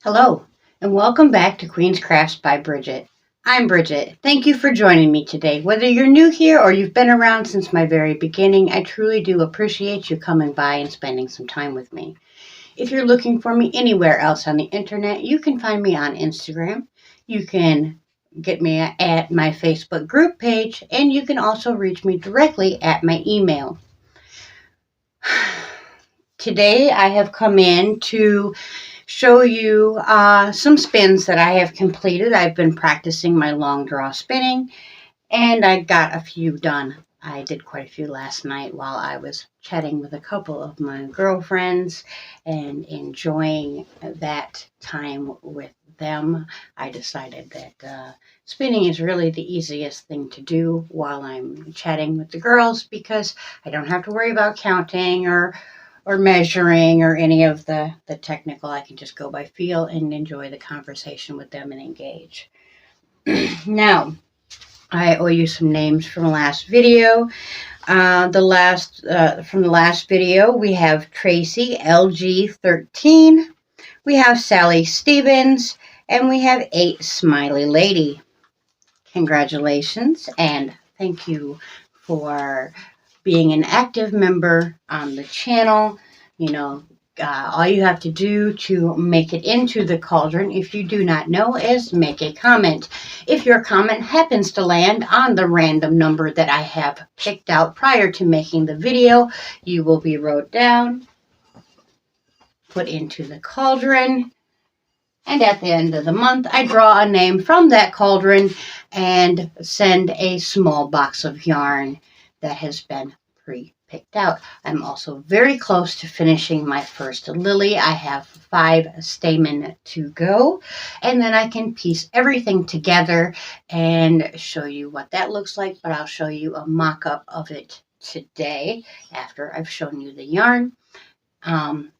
Hello, and welcome back to Queen's Crafts by Bridget. I'm Bridget. Thank you for joining me today. Whether you're new here or you've been around since my very beginning, I truly do appreciate you coming by and spending some time with me. If you're looking for me anywhere else on the internet, you can find me on Instagram. You can get me at my Facebook group page, and you can also reach me directly at my email. Today I have come in to show you some spins that I have completed. I've been practicing my long draw spinning, and I got a few done. I did quite a few last night while I was chatting with a couple of my girlfriends and enjoying that time with them. I decided that spinning is really the easiest thing to do while I'm chatting with the girls because I don't have to worry about counting or measuring or any of the technical. I can just go by feel and enjoy the conversation with them and engage. Now, I owe you some names from the last video. From the last video, we have Tracy LG13, we have Sally Stevens, and we have 8 Smiley Lady. Congratulations, and thank you for being an active member on the channel. All you have to do to make it into the cauldron, if you do not know, is make a comment. If your comment happens to land on the random number that I have picked out prior to making the video, you will be wrote down, put into the cauldron, and at the end of the month, I draw a name from that cauldron and send a small box of yarn that has been pre-picked out. I'm also very close to finishing my first lily. I have 5 stamen to go, and then I can piece everything together and show you what that looks like, but I'll show you a mock-up of it today after I've shown you the yarn.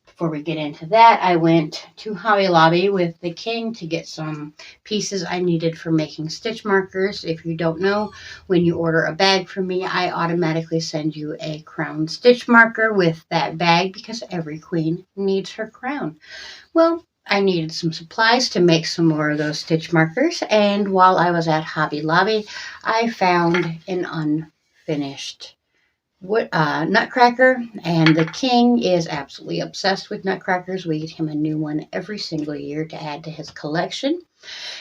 Before we get into that, I went to Hobby Lobby with the King to get some pieces I needed for making stitch markers. If you don't know, when you order a bag from me, I automatically send you a crown stitch marker with that bag because every queen needs her crown. Well, I needed some supplies to make some more of those stitch markers, and while I was at Hobby Lobby, I found an unfinished Nutcracker, and the King is absolutely obsessed with Nutcrackers. We get him a new one every single year to add to his collection.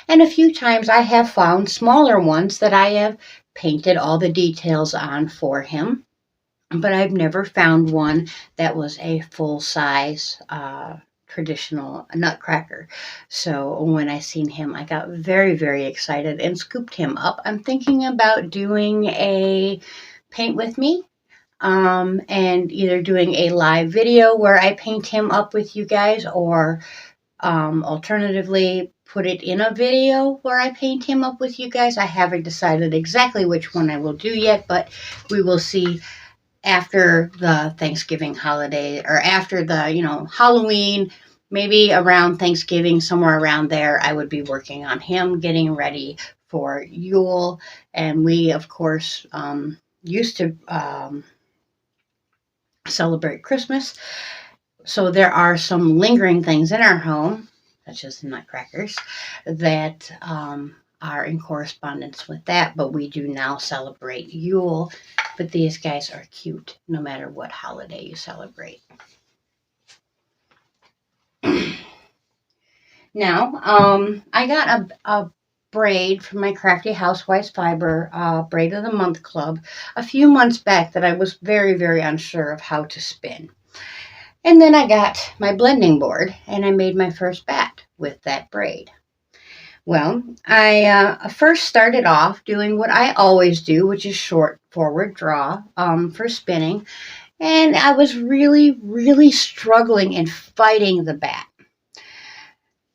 And a few times I have found smaller ones that I have painted all the details on for him, but I've never found one that was a full-size traditional Nutcracker. So when I seen him, I got very, very excited and scooped him up. I'm thinking about doing a paint with me and either doing a live video where I paint him up with you guys, or alternatively put it in a video where I paint him up with you guys. I haven't decided exactly which one I will do yet, but we will see after the Thanksgiving holiday, or after the, Halloween, maybe around Thanksgiving, somewhere around there, I would be working on him, getting ready for Yule. And we, of course, used to celebrate Christmas. So there are some lingering things in our home, such as nutcrackers, that are in correspondence with that, but we do now celebrate Yule. But these guys are cute no matter what holiday you celebrate. Now, I got a braid from my Crafty Housewife's Fiber Braid of the Month Club a few months back that I was very, very unsure of how to spin. And then I got my blending board and I made my first bat with that braid. Well, I first started off doing what I always do, which is short forward draw for spinning. And I was really, really struggling and fighting the bat.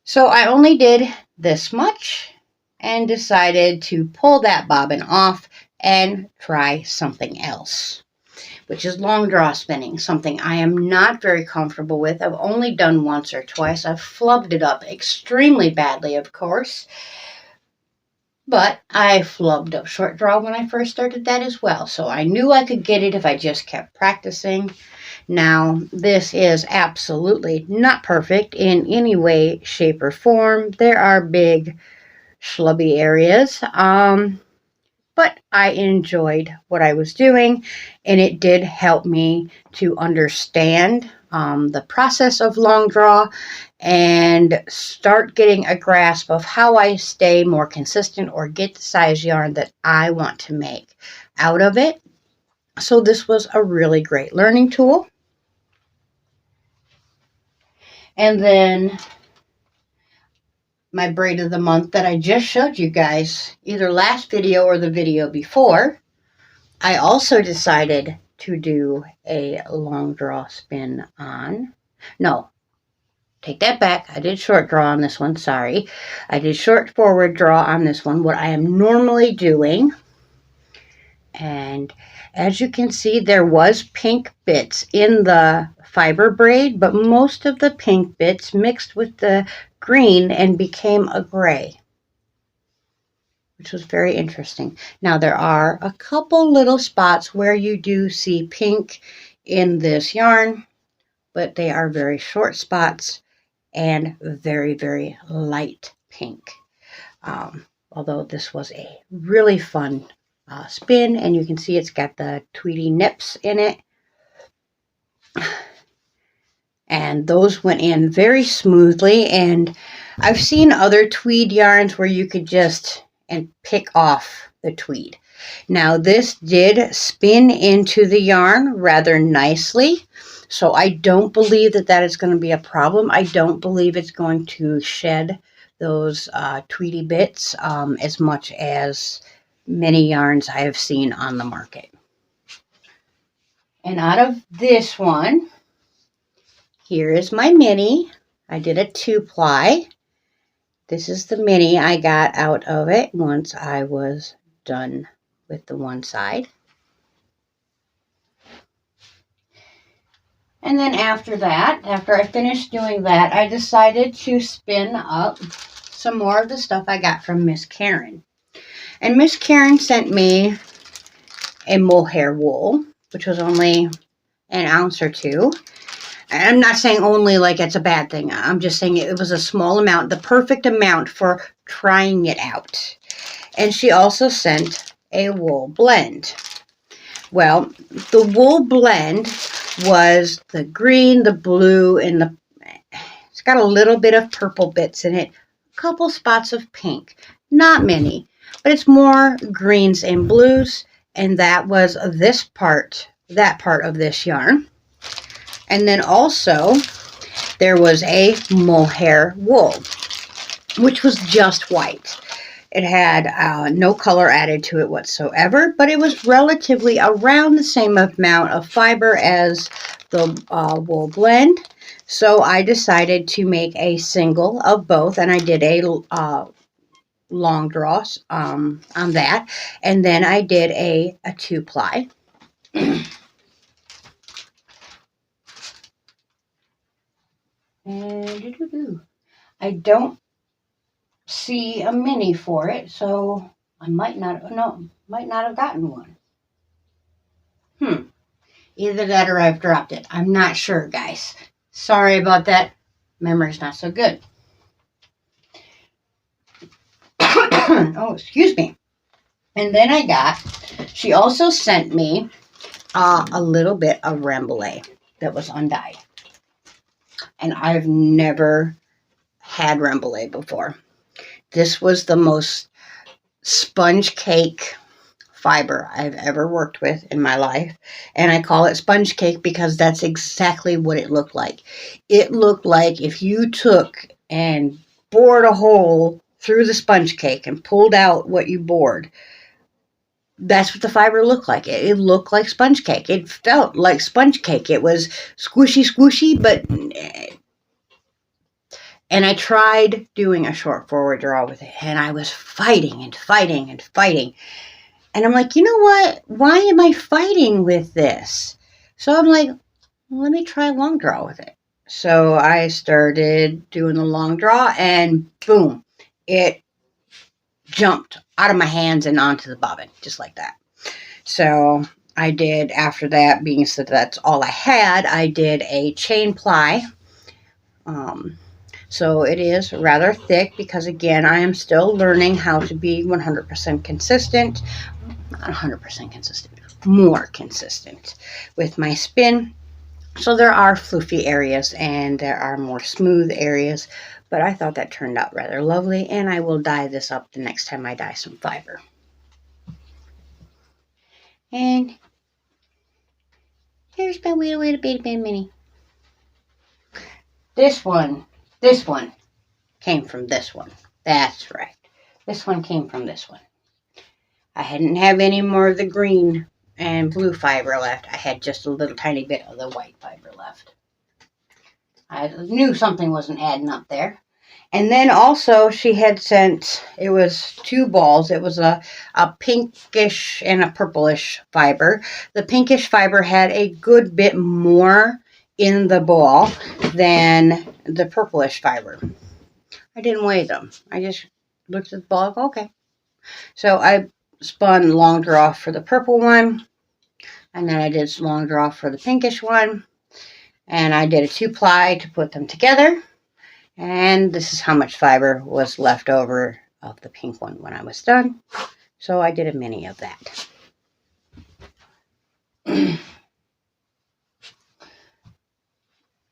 So I only did this much and decided to pull that bobbin off and try something else, which is long draw spinning, something I am not very comfortable with. I've only done once or twice. I've flubbed it up extremely badly, of course, but I flubbed up short draw when I first started that as well, so I knew I could get it if I just kept practicing. Now, this is absolutely not perfect in any way, shape, or form. There are big schlubby areas, but I enjoyed what I was doing, and it did help me to understand the process of long draw and start getting a grasp of how I stay more consistent or get the size yarn that I want to make out of it. So this was a really great learning tool. And then my braid of the month that I just showed you guys, either last video or the video before, I also decided to do a long draw spin on. No, take that back. I did short draw on this one, sorry. I did short forward draw on this one, what I am normally doing. And as you can see, there was pink bits in the fiber braid, but most of the pink bits mixed with the green and became a gray, which was very interesting. Now, there are a couple little spots where you do see pink in this yarn, but they are very short spots and very, very light pink. Although this was a really fun spin, and you can see it's got the tweedy nips in it. And those went in very smoothly, and I've seen other tweed yarns where you could just pick off the tweed. Now this did spin into the yarn rather nicely, so I don't believe that that is going to be a problem. I don't believe it's going to shed those tweedy bits as much as many yarns I have seen on the market. And out of this one, here is my mini. I did a 2-ply. This is the mini I got out of it once I was done with the one side. And then after that, after I finished doing that, I decided to spin up some more of the stuff I got from Miss Karen. And Miss Karen sent me a mohair wool, which was only an ounce or two. And I'm not saying only like it's a bad thing. I'm just saying it was a small amount, the perfect amount for trying it out. And she also sent a wool blend. Well, the wool blend was the green, the blue, and it's got a little bit of purple bits in it, a couple spots of pink, not many, but it's more greens and blues, and that was that part of this yarn. And then also there was a mohair wool, which was just white. It had no color added to it whatsoever, but it was relatively around the same amount of fiber as the wool blend. So I decided to make a single of both, and I did a long draw on that. And then I did a 2-ply. And I don't see a mini for it, so I might not have gotten one. Either that or I've dropped it. I'm not sure, guys. Sorry about that. Memory's not so good. Oh, excuse me. And then she also sent me a little bit of rambouillet that was undyed. And I've never had rambouillet before. This was the most sponge cake fiber I've ever worked with in my life. And I call it sponge cake because that's exactly what it looked like. It looked like if you took and bored a hole through the sponge cake and pulled out what you bored. That's what the fiber looked like. It looked like sponge cake. It felt like sponge cake. It was squishy, but... And I tried doing a short forward draw with it, and I was fighting and fighting and fighting. And I'm like, you know what? Why am I fighting with this? So I'm like, well, let me try a long draw with it. So I started doing the long draw, and boom, it jumped out of my hands and onto the bobbin, just like that. So I did, after that, being that that's all I had, I did a chain ply. So it is rather thick because, again, I am still learning how to be 100% consistent. Not 100% consistent, more consistent with my spin. So there are floofy areas and there are more smooth areas, but I thought that turned out rather lovely, and I will dye this up the next time I dye some fiber. And here's my little bitty mini. This one came from this one. That's right. This one came from this one. I didn't have any more of the green and blue fiber left. I had just a little tiny bit of the white fiber left. I knew something wasn't adding up there. And then also she had sent, it was 2 balls. It was a pinkish and a purplish fiber. The pinkish fiber had a good bit more in the ball than the purplish fiber. I didn't weigh them. I just looked at the ball. Okay. So I spun long draw for the purple one. And then I did long draw for the pinkish one. And I did a 2-ply to put them together. And this is how much fiber was left over of the pink one when I was done. So I did a mini of that.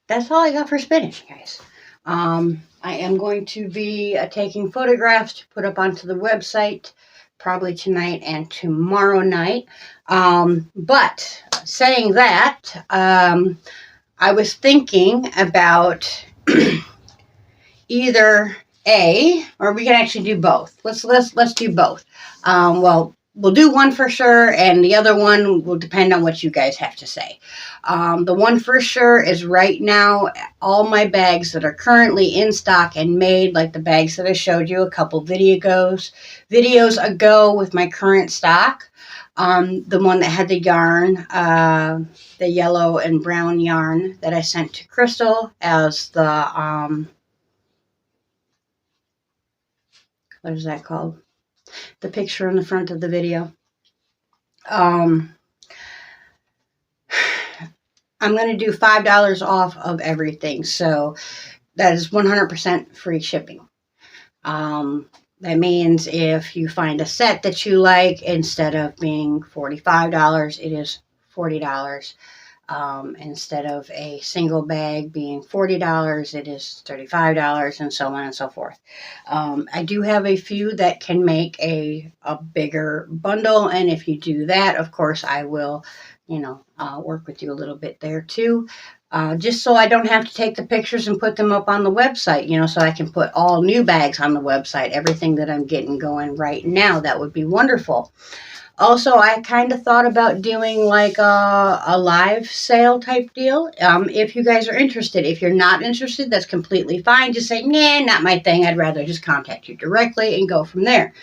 That's all I got for spinning, guys. I am going to be taking photographs to put up onto the website probably tonight and tomorrow night. But saying that, I was thinking about either or we can actually do both. Let's do both. Well, we'll do one for sure, and the other one will depend on what you guys have to say. The one for sure is right now, all my bags that are currently in stock and made, like the bags that I showed you a couple videos ago with my current stock. The one that had the yarn, the yellow and brown yarn that I sent to Crystal as the, what is that called? The picture on the front of the video. I'm going to do $5 off of everything. So that is 100% free shipping. That means if you find a set that you like, instead of being $45, it is $40. Instead of a single bag being $40, it is $35, and so on and so forth. I do have a few that can make a bigger bundle, and if you do that, of course, I will, work with you a little bit there too. Just so I don't have to take the pictures and put them up on the website, so I can put all new bags on the website, everything that I'm getting going right now. That would be wonderful. Also, I kind of thought about doing like a live sale type deal. If you guys are interested. If you're not interested, that's completely fine. Just say, nah, not my thing. I'd rather just contact you directly and go from there.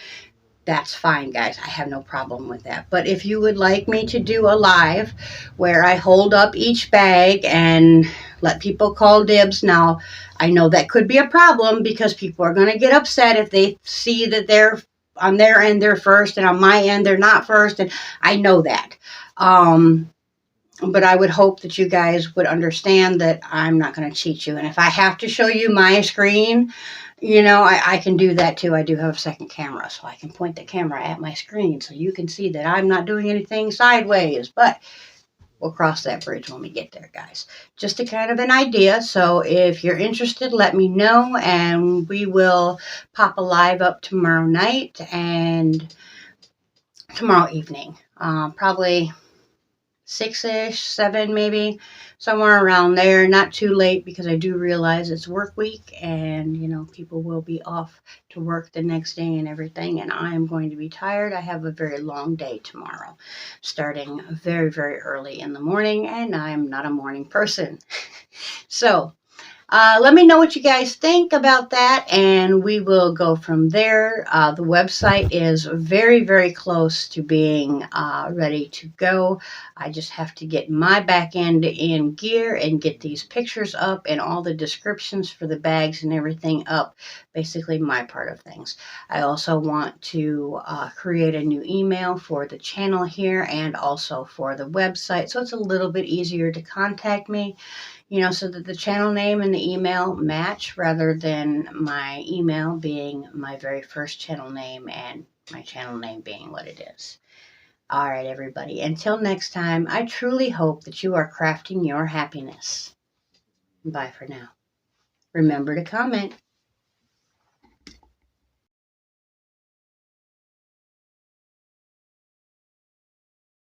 That's fine, guys. I have no problem with that. But if you would like me to do a live where I hold up each bag and let people call dibs. Now, I know that could be a problem because people are going to get upset if they see that they're on their end they're first and on my end they're not first, and I know that. But I would hope that you guys would understand that I'm not going to cheat you. And if I have to show you my screen, I can do that too. I do have a second camera, so I can point the camera at my screen so you can see that I'm not doing anything sideways. But we'll cross that bridge when we get there, guys. Just a kind of an idea. So if you're interested, let me know, and we will pop a live up tomorrow night and tomorrow evening. Probably 6-ish, 7 maybe, somewhere around there. Not too late because I do realize it's work week and, people will be off to work the next day and everything, and I am going to be tired. I have a very long day tomorrow, starting very, very early in the morning, and I'm not a morning person. So, Let me know what you guys think about that, and we will go from there. The website is very, very close to being ready to go. I just have to get my back end in gear and get these pictures up and all the descriptions for the bags and everything up. Basically, my part of things. I also want to create a new email for the channel here and also for the website, so it's a little bit easier to contact me, so that the channel name and the email match rather than my email being my very first channel name and my channel name being what it is. All right, everybody. Until next time, I truly hope that you are crafting your happiness. Bye for now. Remember to comment.